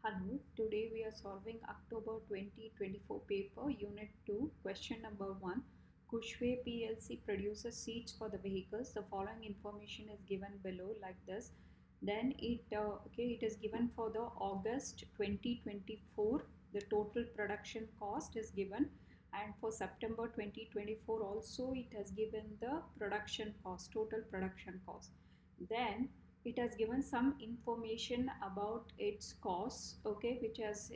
Hello, today we are solving October 2024 paper, Unit 2, question number 1. Kushway PLC produces seats for the vehicles. The following information is given below like this. Then it is given for the August 2024. The total production cost is given, and for September 2024 also it has given the production cost, total production cost. Then it has given some information about its costs, okay, which has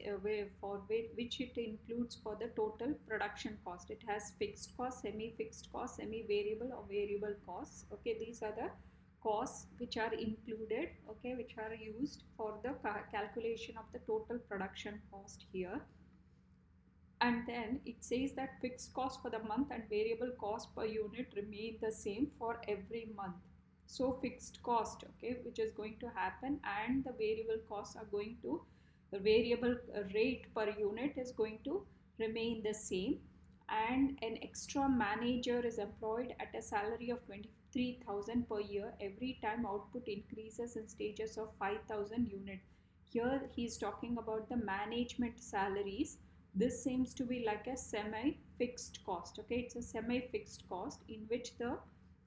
which it includes for the total production cost. It has fixed cost, semi-fixed cost, semi-variable or variable costs. Okay, these are the costs which are included, okay, which are used for the calculation of the total production cost here. And then it says that fixed cost for the month and variable cost per unit remain the same for every month. So fixed cost, okay, which is going to happen, and the variable costs are going to, the variable rate per unit is going to remain the same. And an extra manager is employed at a salary of 23,000 per year every time output increases in stages of 5,000 units. Here he is talking about the management salaries. This seems to be like a semi-fixed cost, okay, it's a semi-fixed cost in which the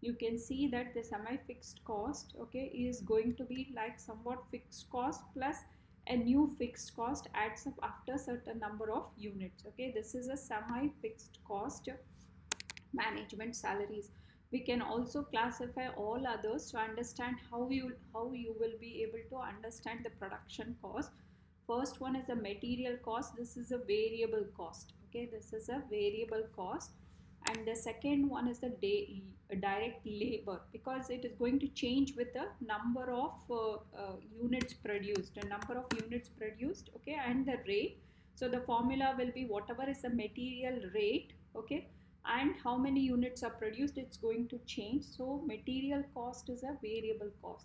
you can see that the semi-fixed cost, okay, is going to be like somewhat fixed cost plus a new fixed cost adds up after certain number of units. Okay, this is a semi-fixed cost management salaries. We can also classify all others to understand how you will be able to understand the production cost. First one is the material cost. This is a variable cost. Okay, this is a variable cost. And the second one is the direct labor, because it is going to change with the number of units produced, the number of units produced, okay, and the rate. So the formula will be whatever is the material rate, okay, and how many units are produced, it's going to change. So material cost is a variable cost.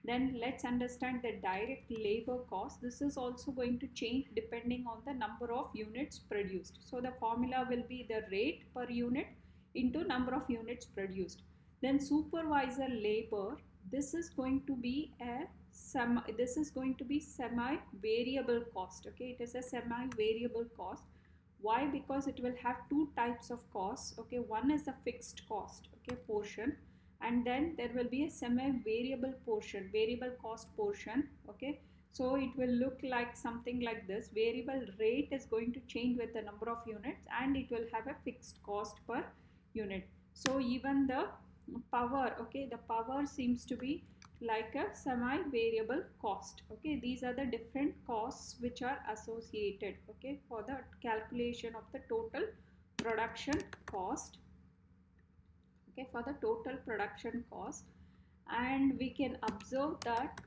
Then let's understand the direct labor cost. This is also going to change depending on the number of units produced. So the formula will be the rate per unit into number of units produced. Then supervisor labor, this is going to be a semi variable cost. Okay, it is a semi variable cost. Why? Because it will have two types of costs. Okay, one is the fixed cost, okay, portion, and then there will be a semi variable portion, variable cost portion. Okay, so it will look like something like this. Variable rate is going to change with the number of units, and it will have a fixed cost per unit. So even the power, okay, the power seems to be like a semi variable cost. Okay, these are the different costs which are associated, okay, for the calculation of the total production cost, okay, for the total production cost. And we can observe that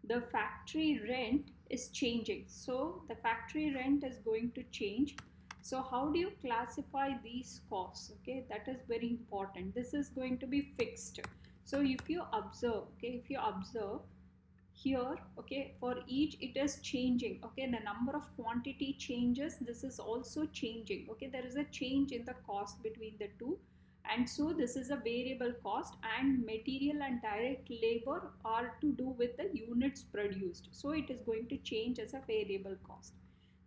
the factory rent is changing. So the factory rent is going to change. So how do you classify these costs? Okay, that is very important. This is going to be fixed. So if you observe, okay, if you observe here, okay, for each it is changing. Okay, the number of quantity changes, this is also changing. Okay, there is a change in the cost between the two, and so this is a variable cost. And material and direct labor are to do with the units produced, so it is going to change as a variable cost.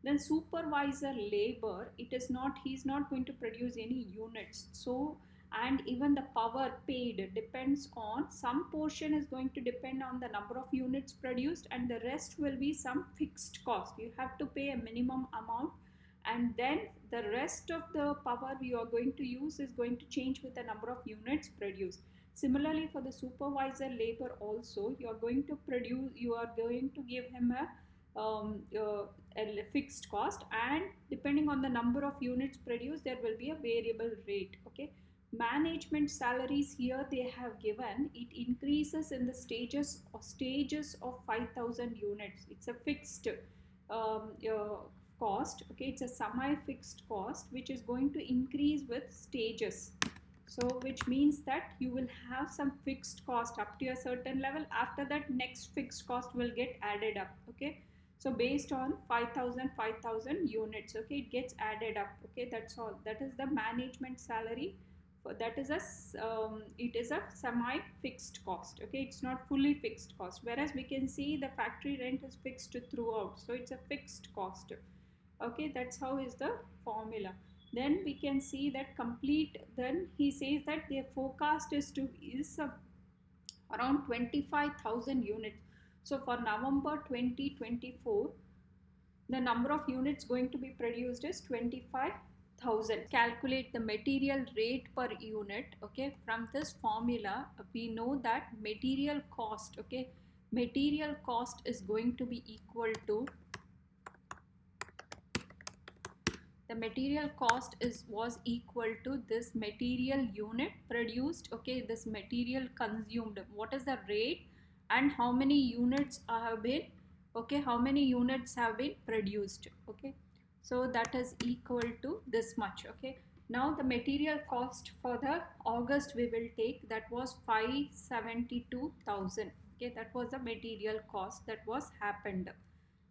Then supervisor labor, it is not, he is not going to produce any units. So, and even the power paid depends on, some portion is going to depend on the number of units produced, and the rest will be some fixed cost. You have to pay a minimum amount, and then the rest of the power you are going to use is going to change with the number of units produced. Similarly, for the supervisor labor also, you are going to give him a fixed cost, and depending on the number of units produced, there will be a variable rate. Okay, management salaries, here they have given it increases in the stages of 5,000 units. It's a fixed cost. Okay, it's a semi-fixed cost which is going to increase with stages. So which means that you will have some fixed cost up to a certain level. After that, next fixed cost will get added up. Okay, so based on 5,000 units, okay, it gets added up. Okay, that's all. That is the management salary that is it is a semi fixed cost. Okay, it's not fully fixed cost, whereas we can see the factory rent is fixed throughout, so it's a fixed cost. Okay, that's how is the formula. Then we can see that complete, then he says that their forecast is around 25,000 units. So for November 2024, the number of units going to be produced is 25,000. Calculate the material rate per unit. Okay, from this formula we know that material cost, okay, material cost is going to be equal to, the material cost was equal to this material unit produced, okay, this material consumed, what is the rate and how many units have been, okay, how many units have been produced. Okay, so that is equal to this much. Okay, now the material cost for the August we will take, that was 572,000. Okay, that was the material cost that was happened.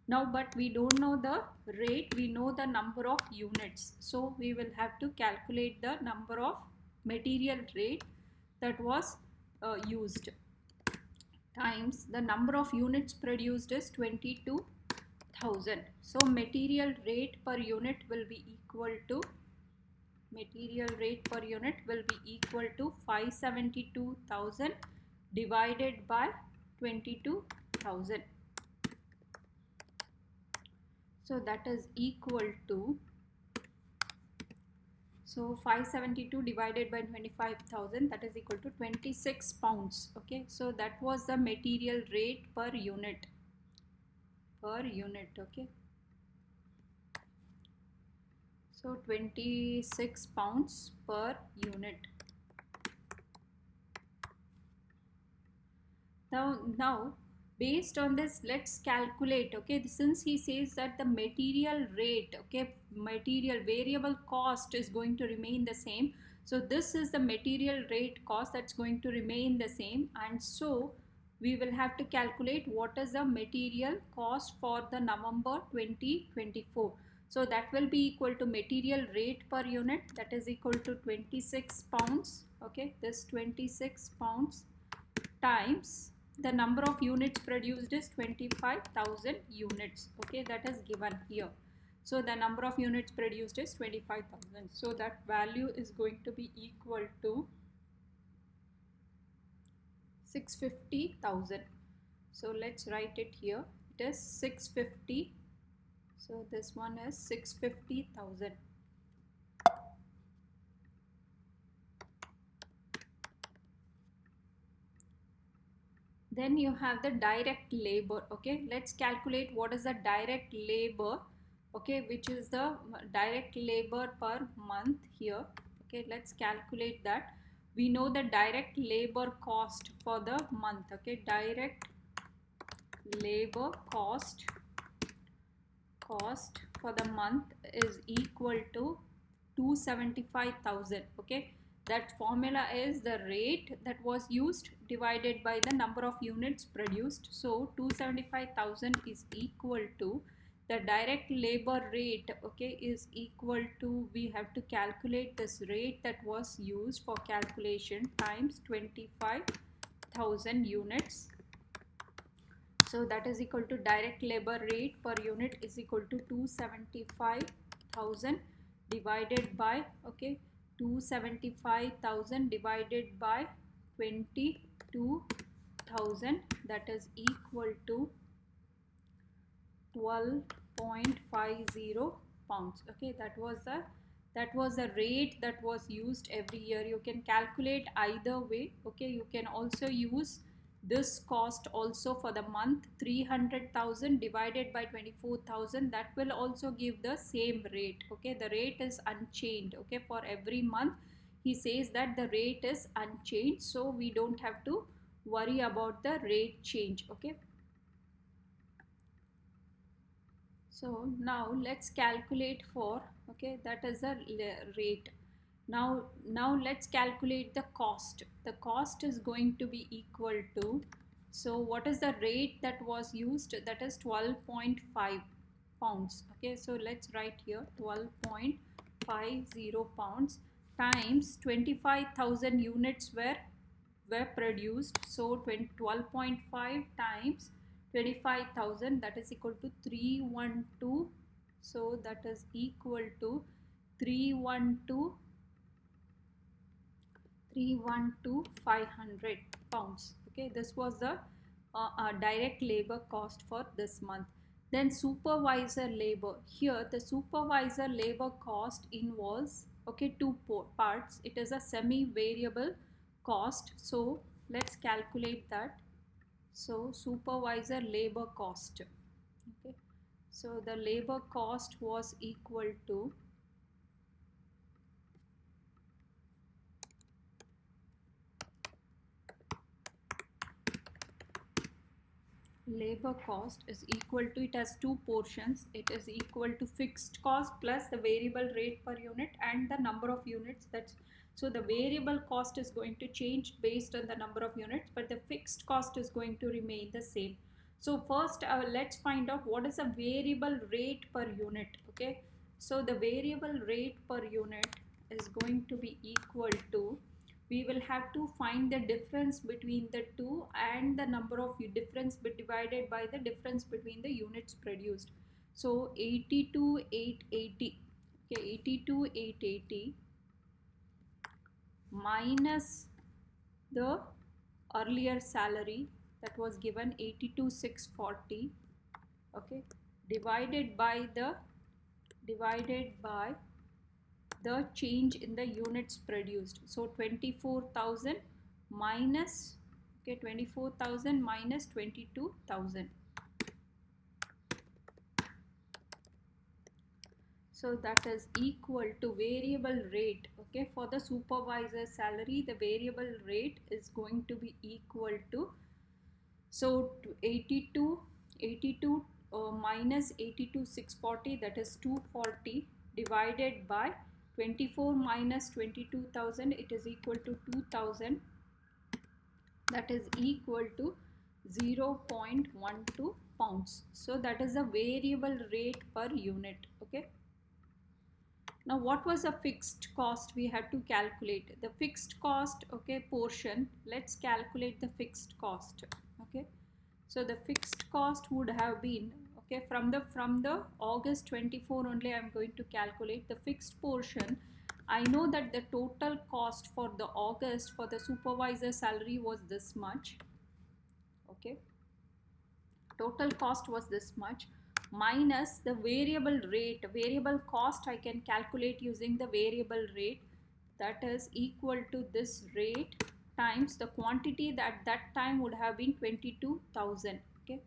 Now but we don't know the rate, we know the number of units, so we will have to calculate the number of material rate that was used times the number of units produced is 22,000. So material rate per unit will be equal to, material rate per unit will be equal to 572,000 divided by 22,000. So that is equal to, so 572 divided by 25,000, that is equal to 26 pounds. Okay, so that was the material rate per unit, okay. So 26 pounds per unit. Now based on this, let's calculate. Okay, since he says that the material rate, okay, material variable cost is going to remain the same, so this is the material rate cost that's going to remain the same, and so we will have to calculate what is the material cost for the November 2024. So that will be equal to material rate per unit, that is equal to 26 pounds. Okay, this 26 pounds times the number of units produced is 25,000 units. Okay, that is given here. So the number of units produced is 25,000. So that value is going to be equal to 650,000. So let's write it here. It is 650. So this one is 650,000. Then you have the direct labor. Okay, let's calculate what is the direct labor, okay, which is the direct labor per month here. Okay, let's calculate that. We know the direct labor cost for the month. Okay, direct labor cost for the month is equal to 275,000. Okay, that formula is the rate that was used divided by the number of units produced. So 275,000 is equal to the direct labor rate. Okay, is equal to, we have to calculate this rate that was used for calculation times 25,000 units. So that is equal to direct labor rate per unit is equal to 275,000 divided by, okay, 275,000 divided by 22,000, that is equal to 12.50 pounds. Okay, that was the rate that was used every year. You can calculate either way. Okay, you can also use this cost also for the month, 300,000 divided by 24,000, that will also give the same rate. Okay, the rate is unchanged. Okay, for every month he says that the rate is unchanged, so we don't have to worry about the rate change. Okay, so now let's calculate for, okay, that is the rate. Now let's calculate the cost. The cost is going to be equal to, so what is the rate that was used, that is 12.5 pounds. Okay, so let's write here 12.50 pounds times 25,000 units were produced. So 12.5 times 25,000, that is equal to 312. So that is equal to 312,500 pounds. Okay, this was the direct labor cost for this month. Then supervisor labor. Here the supervisor labor cost involves, okay, two parts. It is a semi-variable cost. So let's calculate that. So supervisor labor cost. Okay, so the labor cost was equal to labor cost is equal to, it has two portions. It is equal to fixed cost plus the variable rate per unit and the number of units. That's so the variable cost is going to change based on the number of units, but the fixed cost is going to remain the same. So first let's find out what is a variable rate per unit. Okay, so the variable rate per unit is going to be equal to, we will have to find the difference between the two and the number of difference divided by the difference between the units produced. So 82,880, okay, 82,880 minus the earlier salary that was given 82,640, okay, divided by the change in the units produced. So 24,000 minus, okay, 24,000 minus 22,000. So that is equal to variable rate. Okay, for the supervisor salary, the variable rate is going to be equal to, so 82 minus 82,640, that is 240, divided by 24 minus 22,000, it is equal to 2,000, that is equal to 0.12 pounds. So that is a variable rate per unit. Okay, now what was a fixed cost we have to calculate? The fixed cost, okay, portion, let's calculate the fixed cost. Okay, so the fixed cost would have been, okay, from the August 24 only I am going to calculate the fixed portion. I know that the total cost for the August for the supervisor salary was this much. Okay, total cost was this much minus the variable rate. Variable cost I can calculate using the variable rate, that is equal to this rate times the quantity that time would have been 22,000. Okay,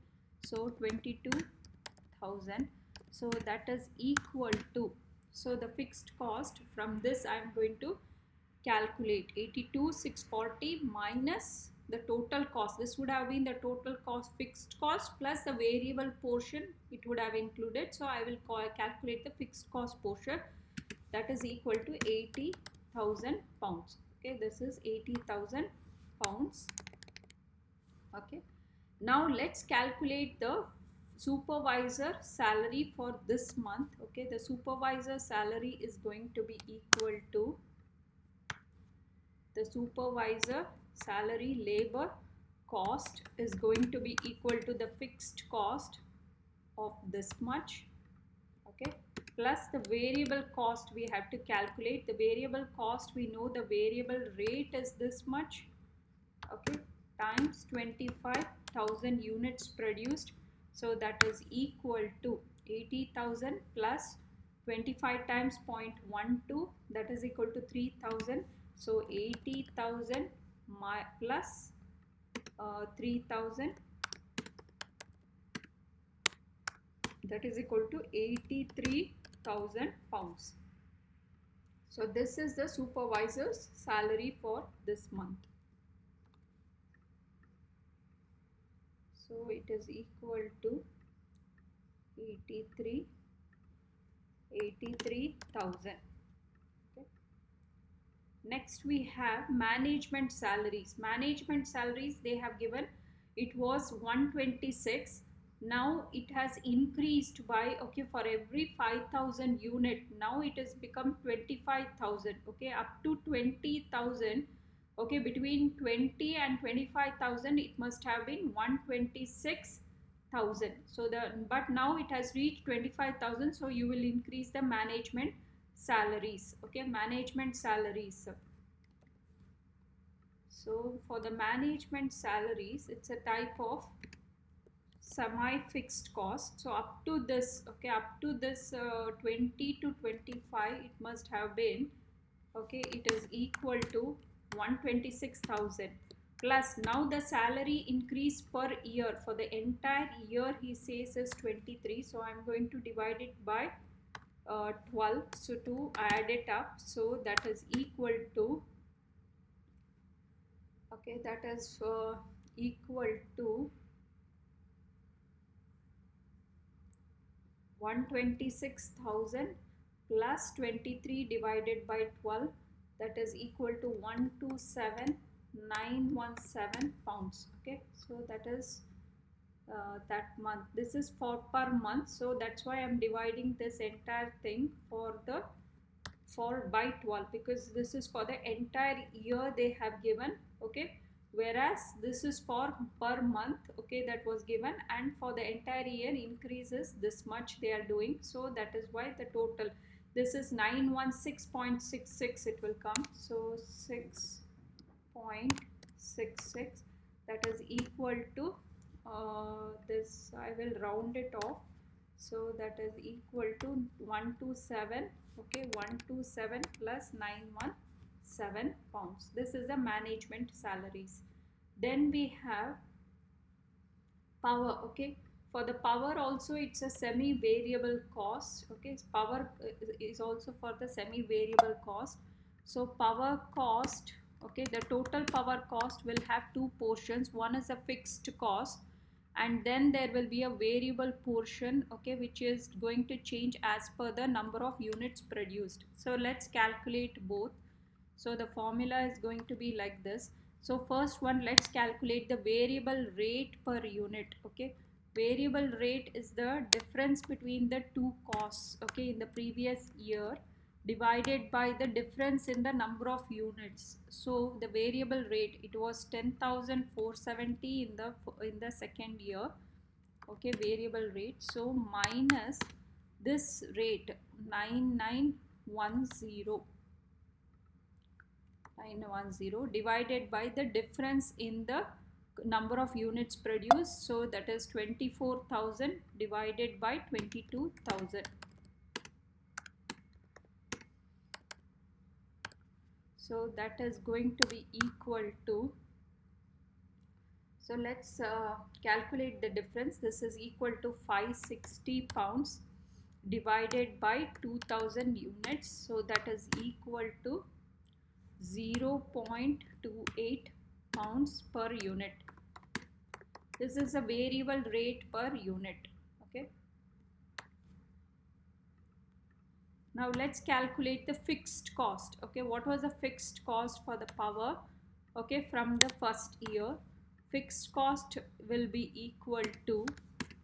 so 22,000, so that is equal to, so the fixed cost from this I am going to calculate 82,640 minus the total cost. This would have been the total cost, fixed cost plus the variable portion it would have included. So I will calculate the fixed cost portion, that is equal to 80,000 pounds. Okay, this is 80,000 pounds. Okay, now let's calculate the supervisor salary for this month. Okay, the supervisor salary is going to be equal to the supervisor salary labor cost is going to be equal to the fixed cost of this much, okay, plus the variable cost we have to calculate. The variable cost, we know the variable rate is this much, okay, times 25,000 units produced. So that is equal to 80,000 plus 25 times 0.12, that is equal to 3,000. So 80,000 plus 3,000, that is equal to 83,000 pounds. So this is the supervisor's salary for this month. So it is equal to 83,000. Next we have management salaries. Management salaries they have given, it was 126 Now it has increased by, okay, for every 5,000 unit, now it has become 25,000, okay, up to 20,000, okay, between 20 and 25,000 it must have been 126,000. So but now it has reached 25,000, so you will increase the management salaries, okay, management salaries. So for the management salaries, it's a type of semi-fixed cost. So up to this, okay, up to this 20 to 25, it must have been, okay, it is equal to 126,000 plus now the salary increase per year for the entire year he says is 23. So I'm going to divide it by 12, so to add it up, so that is equal to, okay, that is equal to 126,000 plus 23 divided by 12, that is equal to 127,917 pounds. Okay, so that is that month. This is for per month, so that's why I'm dividing this entire thing for by 12, because this is for the entire year they have given, okay, whereas this is for per month, okay, that was given, and for the entire year increases this much they are doing. So that is why the total, this is 916.66 it will come, so 6.66, that is equal to this, I will round it off, so that is equal to 127, okay, 127 plus 917 pounds. This is the management salaries. Then we have power, okay, for the power also it's a semi variable cost, okay, power is also for the semi variable cost. So power cost, okay, the total power cost will have two portions. One is a fixed cost, and then there will be a variable portion, okay, which is going to change as per the number of units produced. So let's calculate both. So the formula is going to be like this. So first one, let's calculate the variable rate per unit, okay. Variable rate is the difference between the two costs, okay, in the previous year divided by the difference in the number of units. So the variable rate, it was 10,470 in the second year, okay, variable rate. So minus this rate 910 divided by the difference in the number of units produced. So that is 24,000 divided by 22,000. So that is going to be equal to, so let's calculate the difference. This is equal to 560 pounds divided by 2000 units. So that is equal to 0.28 pounds per unit. This is a variable rate per unit, okay. Now let's calculate the fixed cost, okay. What was the fixed cost for the power, okay, from the first year? Fixed cost will be equal to,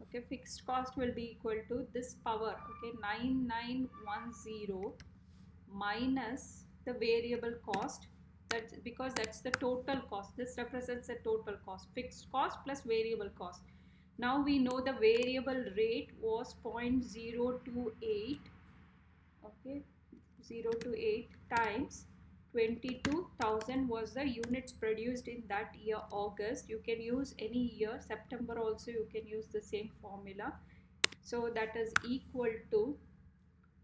okay, fixed cost will be equal to this power, okay, 9910 minus the variable cost. That's because that's the total cost. This represents the total cost, fixed cost plus variable cost. Now we know the variable rate was 0.028, okay, 0.08 times 22,000 was the units produced in that year, August. You can use any year, September also you can use the same formula. So that is equal to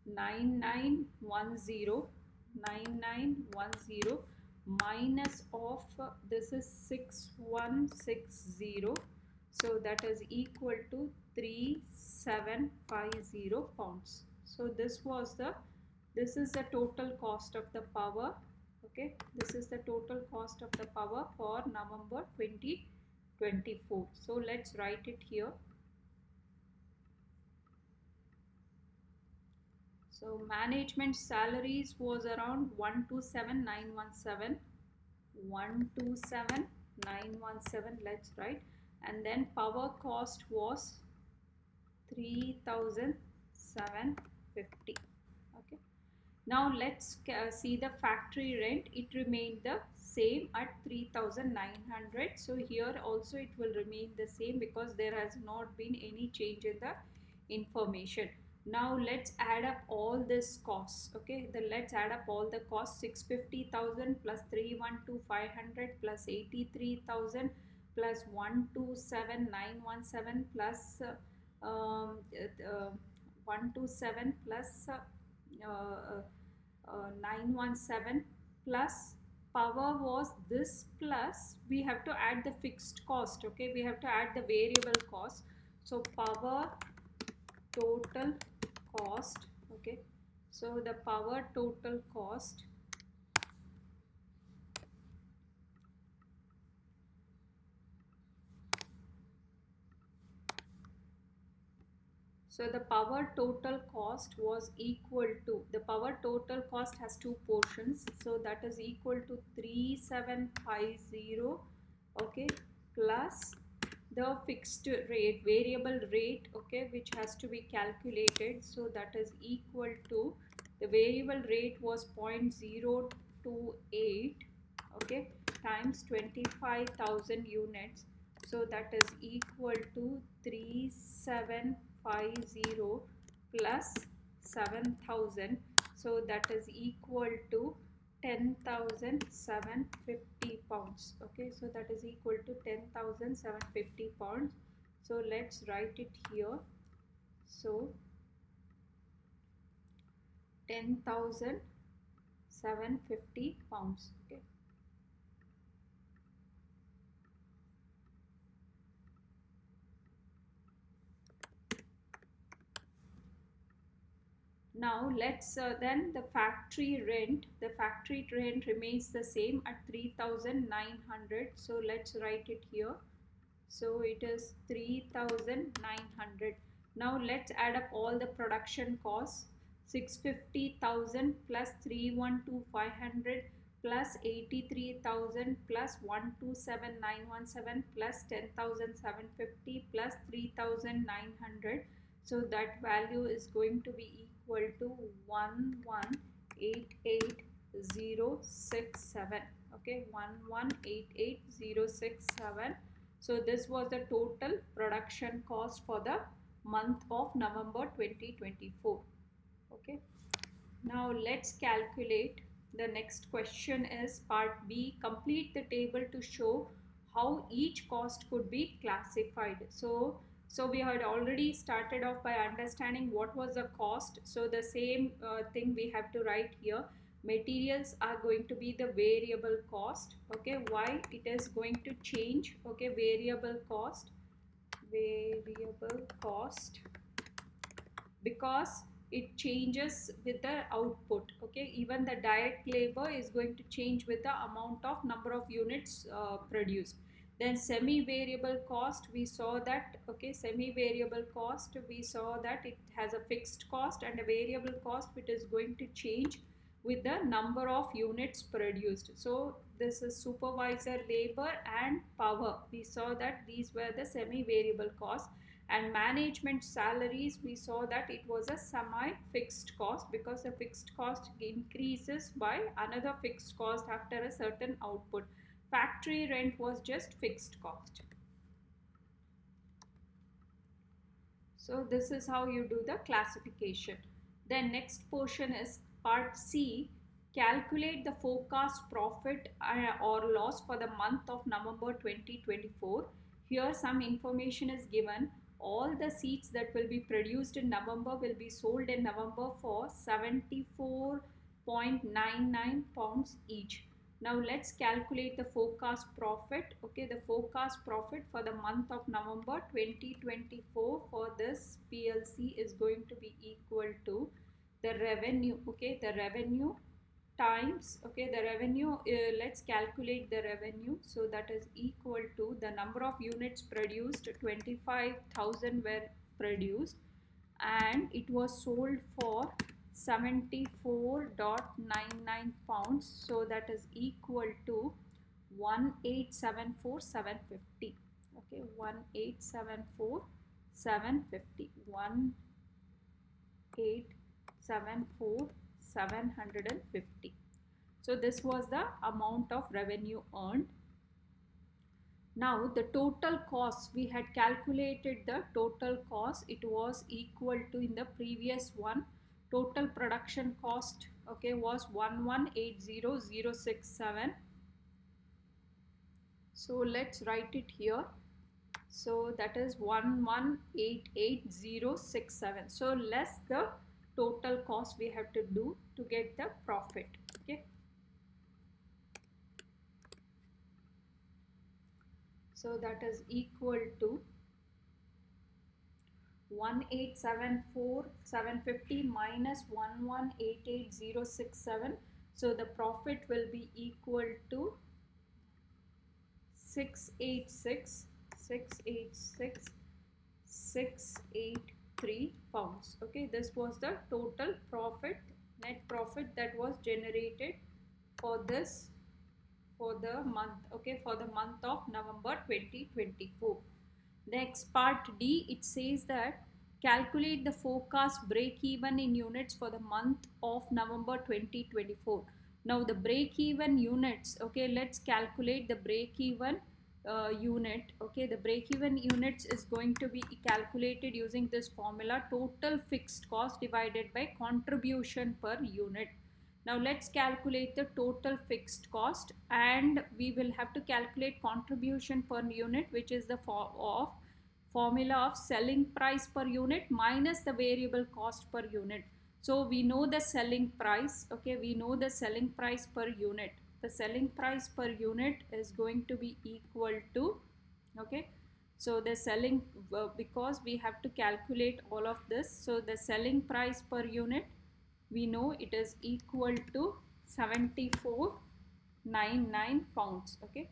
9910 minus of this is 6160, so that is equal to 3750 pounds. So this is the total cost of the power, okay, this is the total cost of the power for November 2024. So let's write it here. So management salaries was around 127,917, 127,917, let's write. And then power cost was 3,750. Okay. Now let's see the factory rent. It remained the same at 3,900. So here also it will remain the same because there has not been any change in the information. Now let's add up all this costs. Okay, let's add up all the costs. 650,000 plus 312,500 plus 83,000 plus 127,917 plus 127 plus 917 plus power was this, plus we have to add the fixed cost. Okay, we have to add the variable cost. So power total cost. Okay, so the power total cost was equal to, the power total cost has two portions, so that is equal to 3750, okay, plus the fixed rate, variable rate, okay, which has to be calculated. So that is equal to, the variable rate was 0.028, okay, times 25,000 units. So that is equal to 3750 plus 7,000. So that is equal to 10,750 pounds. Okay, so that is equal to 10,750 pounds. So let's write it here. So 10,750 pounds. Okay. Now let's then the factory rent. The factory rent remains the same at 3,900. So let's write it here. So it is 3,900. Now let's add up all the production costs. 650,000 plus 312,500 plus 83,000 plus 127,917 plus 10,750 plus 3,900. So that value is going to be equal to 1188,067. Okay, 1188,067. So this was the total production cost for the month of November 2024. Okay. Now let's calculate. The next question is part B. Complete the table to show how each cost could be classified. So we had already started off by understanding what was the cost. So the same thing we have to write here. Materials are going to be the variable cost. Okay, why it is going to change? Okay, variable cost, because it changes with the output. Okay, even the direct labor is going to change with the amount of number of units produced. Then semi-variable cost, we saw that, okay, semi-variable cost, we saw that it has a fixed cost and a variable cost which is going to change with the number of units produced. So this is supervisor labor and power. We saw that these were the semi-variable costs. And management salaries, we saw that it was a semi-fixed cost because the fixed cost increases by another fixed cost after a certain output. Factory rent was just fixed cost. So this is how you do the classification. Then next portion is part C. Calculate the forecast profit or loss for the month of November 2024. Here some information is given. All the seats that will be produced in November will be sold in November for 74.99 pounds each. Now let's calculate the forecast profit. Okay, the forecast profit for the month of November 2024 for this PLC is going to be equal to the revenue. Okay, the revenue times, okay, the revenue, let's calculate the revenue. So that is equal to the number of units produced, 25,000 were produced and it was sold for 74.99 pounds. So that is equal to 1874,750. Okay, 1874,750. 750. 1874 750. So this was the amount of revenue earned. Now the total cost, we had calculated the total cost. It was equal to, in the previous one, total production cost, okay, was 1180067. So let's write it here. So that is 1188067. So less the total cost we have to do to get the profit. Okay. So that is equal to 1874750 minus 1188067. So the profit will be equal to 683 pounds. Okay, this was the total profit, net profit that was generated for this, for the month, okay, for the month of November 2024. Next, part D, it says that calculate the forecast break even in units for the month of November 2024. Now the break even units, okay, let's calculate the break even unit. Okay, the break even units is going to be calculated using this formula: total fixed cost divided by contribution per unit. Now let's calculate the total fixed cost, and we will have to calculate contribution per unit, which is the formula of selling price per unit minus the variable cost per unit. So we know the selling price, okay, we know the selling price per unit. The selling price per unit is going to be equal to, okay, so the selling, because we have to calculate all of this, so the selling price per unit, we know it is equal to 74.99 pounds. Okay,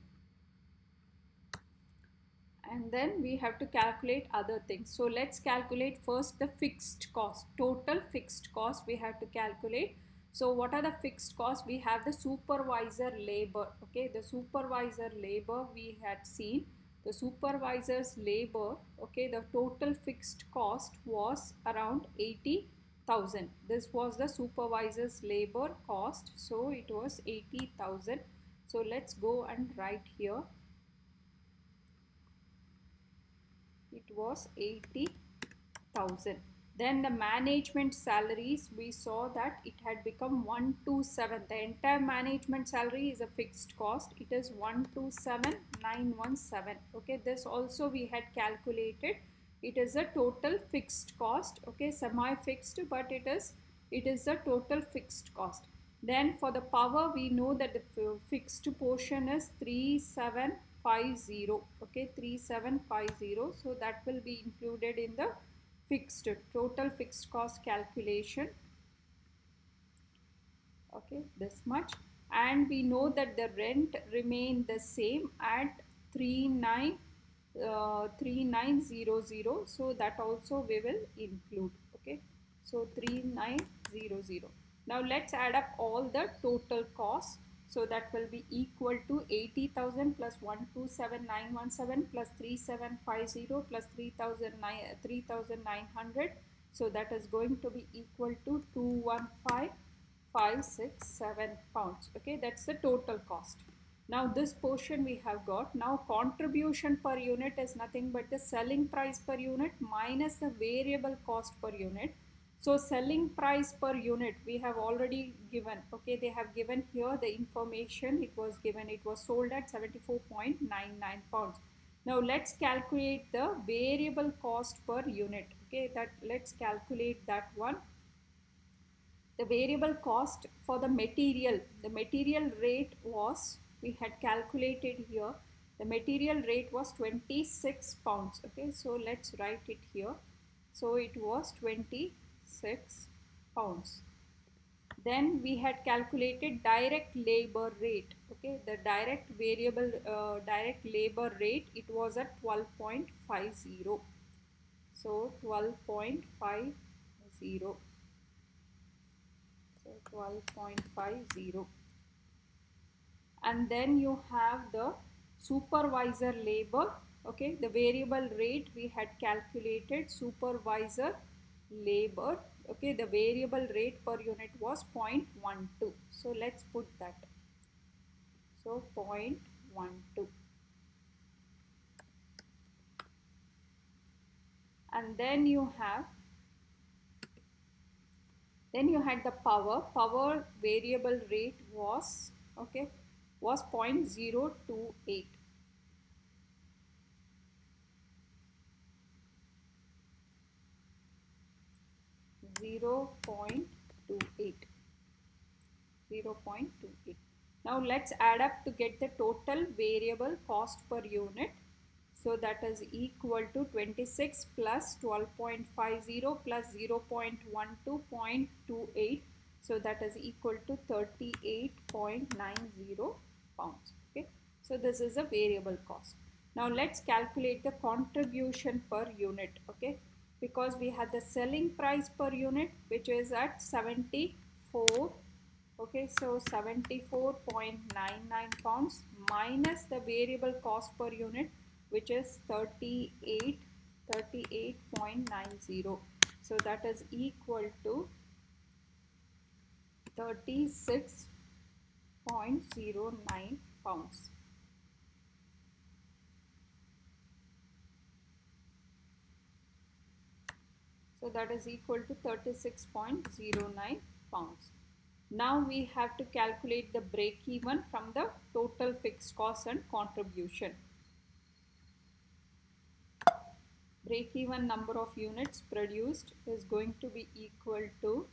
and then we have to calculate other things. So let's calculate first the fixed cost, total fixed cost we have to calculate. So what are the fixed costs? We have the supervisor labor. Okay, the supervisor labor we had seen, the supervisor's labor, okay, the total fixed cost was around 80,000. This was the supervisor's labor cost, so it was 80,000. So let's go and write here. It was 80,000. Then the management salaries, we saw that it had become 127. The entire management salary is a fixed cost. It is 127,917. Okay, this also we had calculated. It is a total fixed cost. Okay, semi-fixed, but it is a total fixed cost. Then for the power, we know that the fixed portion is 3750. Okay, 3750. So that will be included in the fixed total fixed cost calculation. Okay, this much. And we know that the rent remain the same at 3900. So that also we will include. Okay, so 3900. Now let's add up all the total costs. So that will be equal to 80,000 plus 127,917 plus 3750 plus 3,900. So that is going to be equal to 215,567 pounds. Okay, that's the total cost. Now this portion we have got. Now contribution per unit is nothing but the selling price per unit minus the variable cost per unit. So selling price per unit we have already given. Okay, they have given here the information. It was given, it was sold at 74.99 pounds. Now let's calculate the variable cost per unit. Okay, that let's calculate that one. The variable cost for the material rate was, we had calculated here, the material rate was 26 pounds. Okay, so let's write it here. So it was 26 pounds. Then we had calculated direct labor rate. Okay, the direct labor rate, it was at 12.50. So 12.50. So 12.50. And then you have the supervisor labor. Okay, the variable rate we had calculated supervisor labor. Okay, the variable rate per unit was 0.12. So let's put that. So 0.12. And then you had the power variable rate was, okay, was 0.028. 0.28. 0.28. Now let's add up to get the total variable cost per unit. So that is equal to 26 plus 12.50 plus 0.12.28. So that is equal to 38.90 pounds. Okay. So this is a variable cost. Now let's calculate the contribution per unit. Okay. Because we had the selling price per unit which is at 74. Okay, so 74.99 pounds minus the variable cost per unit which is 38.90. So that is equal to 36.09 pounds. So that is equal to 36.09 pounds. Now we have to calculate the break even from the total fixed cost and contribution. Break even number of units produced is going to be equal to,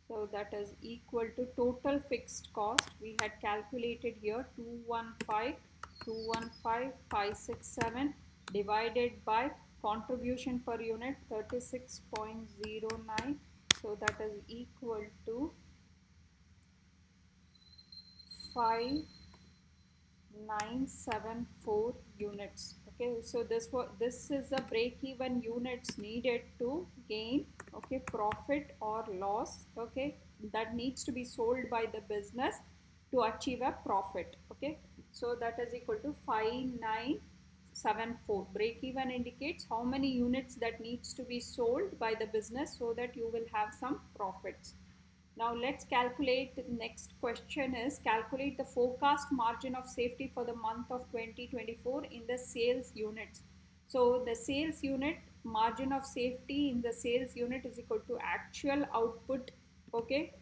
so that is equal to total fixed cost we had calculated here 215,567 divided by contribution per unit 36.09. So that is equal to 5974 units. Okay, so this is the break even units needed to gain, okay, profit or loss, okay, that needs to be sold by the business to achieve a profit. Okay, so that is equal to 5974. Break even indicates how many units that needs to be sold by the business so that you will have some profits. Now let's calculate. The next question is calculate the forecast margin of safety for the month of 2024 in the sales units. So the sales unit margin of safety in the sales unit is equal to actual output, okay,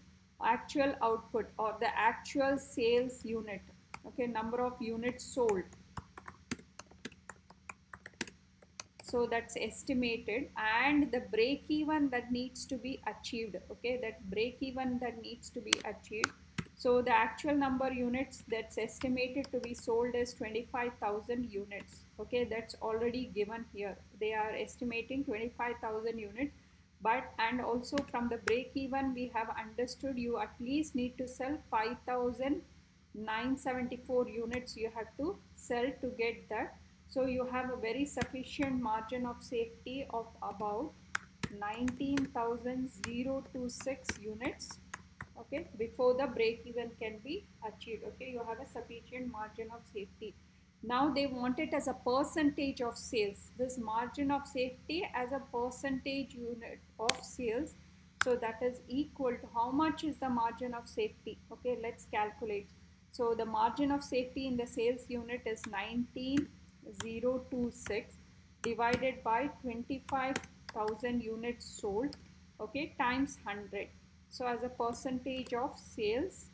actual output or the actual sales unit, okay, number of units sold. So that's estimated, and the break even that needs to be achieved, okay, that break even that needs to be achieved. So the actual number units that's estimated to be sold is 25,000 units. Okay, that's already given here. They are estimating 25,000 units, but and also from the break even we have understood you at least need to sell 5,974 units you have to sell to get that. So you have a very sufficient margin of safety of about 19,026 units, okay, before the break even can be achieved. Okay, you have a sufficient margin of safety. Now they want it as a percentage of sales, this margin of safety as a percentage unit of sales. So that is equal to how much is the margin of safety. Okay, let's calculate. So the margin of safety in the sales unit is 19,026 divided by 25,000 units sold, okay, times 100. So as a percentage of sales,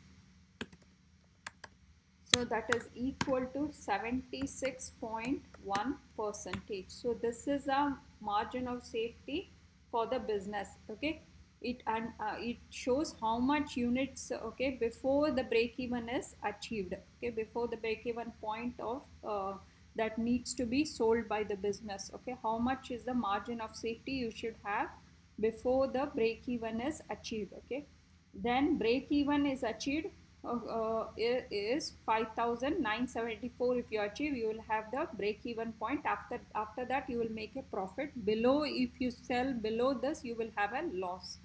so that is equal to 76.1 percentage. So this is a margin of safety for the business. Okay, it shows how much units, okay, before the break even is achieved. Okay, before the break even point of that needs to be sold by the business. Okay, how much is the margin of safety you should have before the break even is achieved. Okay, then break even is achieved is 5,974. If you achieve, you will have the break even point. After that you will make a profit. Below, if you sell below this, you will have a loss.